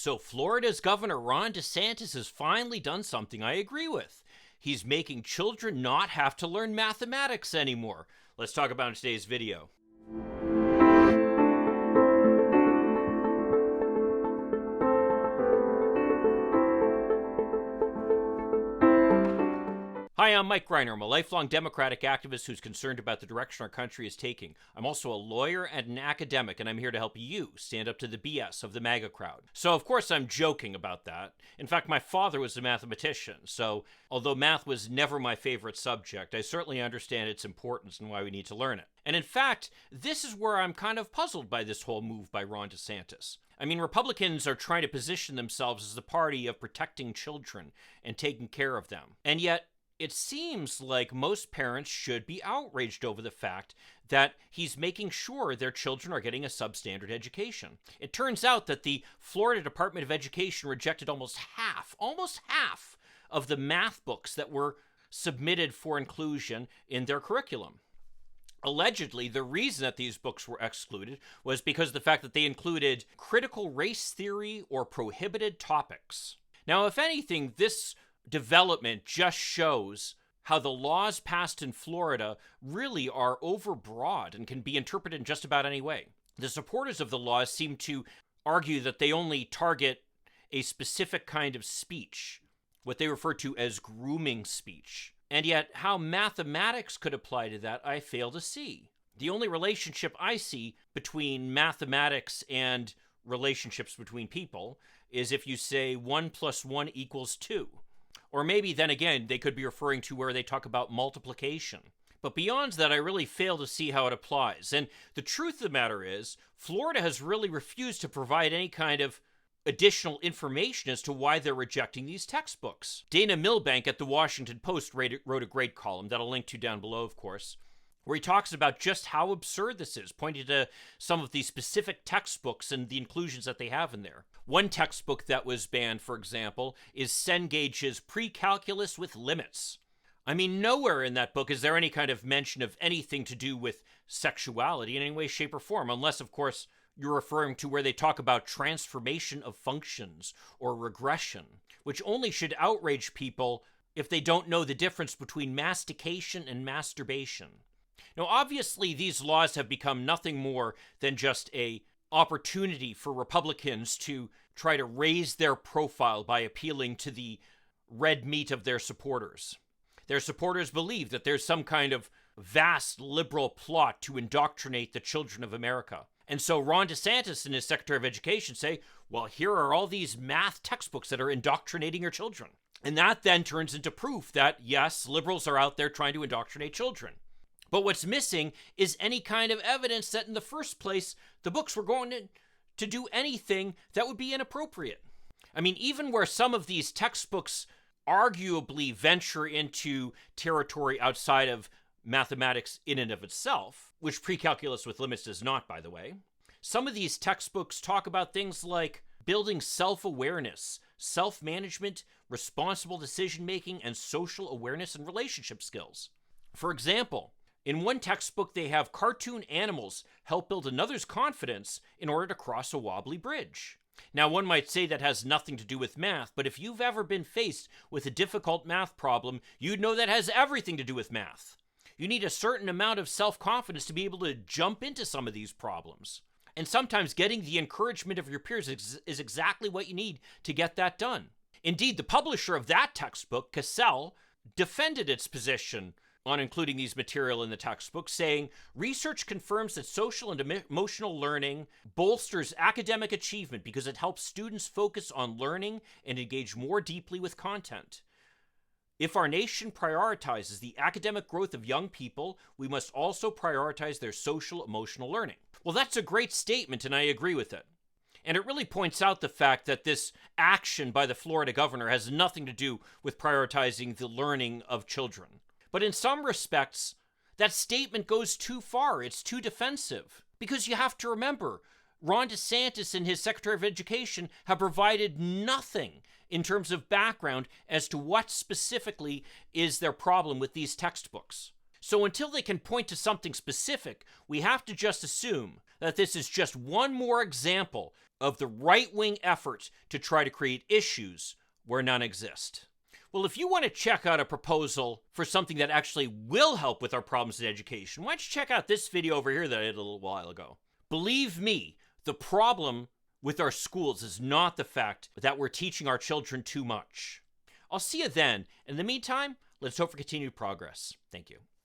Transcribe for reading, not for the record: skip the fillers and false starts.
So Florida's Governor Ron Desantis has finally done something I agree with. He's making children not have to learn mathematics anymore. Let's talk about it in today's video. Hi, I'm Mike Greiner. I'm a lifelong Democratic activist who's concerned about the direction our country is taking. I'm also a lawyer and an academic, and I'm here to help you stand up to the BS of the MAGA crowd. So, of course, I'm joking about that. In fact, my father was a mathematician, so although math was never my favorite subject, I certainly understand its importance and why we need to learn it. And in fact, this is where I'm kind of puzzled by this whole move by Ron DeSantis. I mean, Republicans are trying to position themselves as the party of protecting children and taking care of them. And yet, it seems like most parents should be outraged over the fact that he's making sure their children are getting a substandard education. It turns out that the Florida Department of Education rejected almost half of the math books that were submitted for inclusion in their curriculum. Allegedly, the reason that these books were excluded was because of the fact that they included critical race theory or prohibited topics. Now, if anything, this development just shows how the laws passed in Florida really are overbroad and can be interpreted in just about any way. The supporters of the laws seem to argue that they only target a specific kind of speech, what they refer to as grooming speech. And yet, how mathematics could apply to that, I fail to see. The only relationship I see between mathematics and relationships between people is if you say 1 + 1 = 2. Or maybe then again, they could be referring to where they talk about multiplication. But beyond that, I really fail to see how it applies. And the truth of the matter is, Florida has really refused to provide any kind of additional information as to why they're rejecting these textbooks. Dana Milbank at the Washington Post wrote a great column that I'll link to down below, of course, where he talks about just how absurd this is, pointing to some of the specific textbooks and the inclusions that they have in there. One textbook that was banned, for example, is Cengage's Pre-Calculus with Limits. I mean, nowhere in that book is there any kind of mention of anything to do with sexuality in any way, shape, or form, unless, of course, you're referring to where they talk about transformation of functions or regression, which only should outrage people if they don't know the difference between mastication and masturbation. Now, obviously, these laws have become nothing more than just an opportunity for Republicans to try to raise their profile by appealing to the red meat of their supporters. Their supporters believe that there's some kind of vast liberal plot to indoctrinate the children of America. And so Ron DeSantis and his Secretary of Education say, well, here are all these math textbooks that are indoctrinating your children. And that then turns into proof that, yes, liberals are out there trying to indoctrinate children. But what's missing is any kind of evidence that in the first place, the books were going to do anything that would be inappropriate. I mean, even where some of these textbooks arguably venture into territory outside of mathematics in and of itself, which Pre-Calculus with Limits does not, by the way, some of these textbooks talk about things like building self-awareness, self-management, responsible decision-making, and social awareness and relationship skills. For example, in one textbook, they have cartoon animals help build another's confidence in order to cross a wobbly bridge. Now, one might say that has nothing to do with math, but if you've ever been faced with a difficult math problem, you'd know that has everything to do with math. You need a certain amount of self-confidence to be able to jump into some of these problems. And sometimes getting the encouragement of your peers is exactly what you need to get that done. Indeed, the publisher of that textbook, Cassell, defended its position on including these material in the textbook, saying, research confirms that social and emotional learning bolsters academic achievement because it helps students focus on learning and engage more deeply with content. If our nation prioritizes the academic growth of young people, we must also prioritize their social emotional learning. Well, that's a great statement, and I agree with it. And it really points out the fact that this action by the Florida governor has nothing to do with prioritizing the learning of children. But in some respects, that statement goes too far. It's too defensive. Because you have to remember, Ron DeSantis and his Secretary of Education have provided nothing in terms of background as to what specifically is their problem with these textbooks. So until they can point to something specific, we have to just assume that this is just one more example of the right-wing efforts to try to create issues where none exist. Well, if you want to check out a proposal for something that actually will help with our problems in education, why don't you check out this video over here that I did a little while ago. Believe me, the problem with our schools is not the fact that we're teaching our children too much. I'll see you then. In the meantime, let's hope for continued progress. Thank you.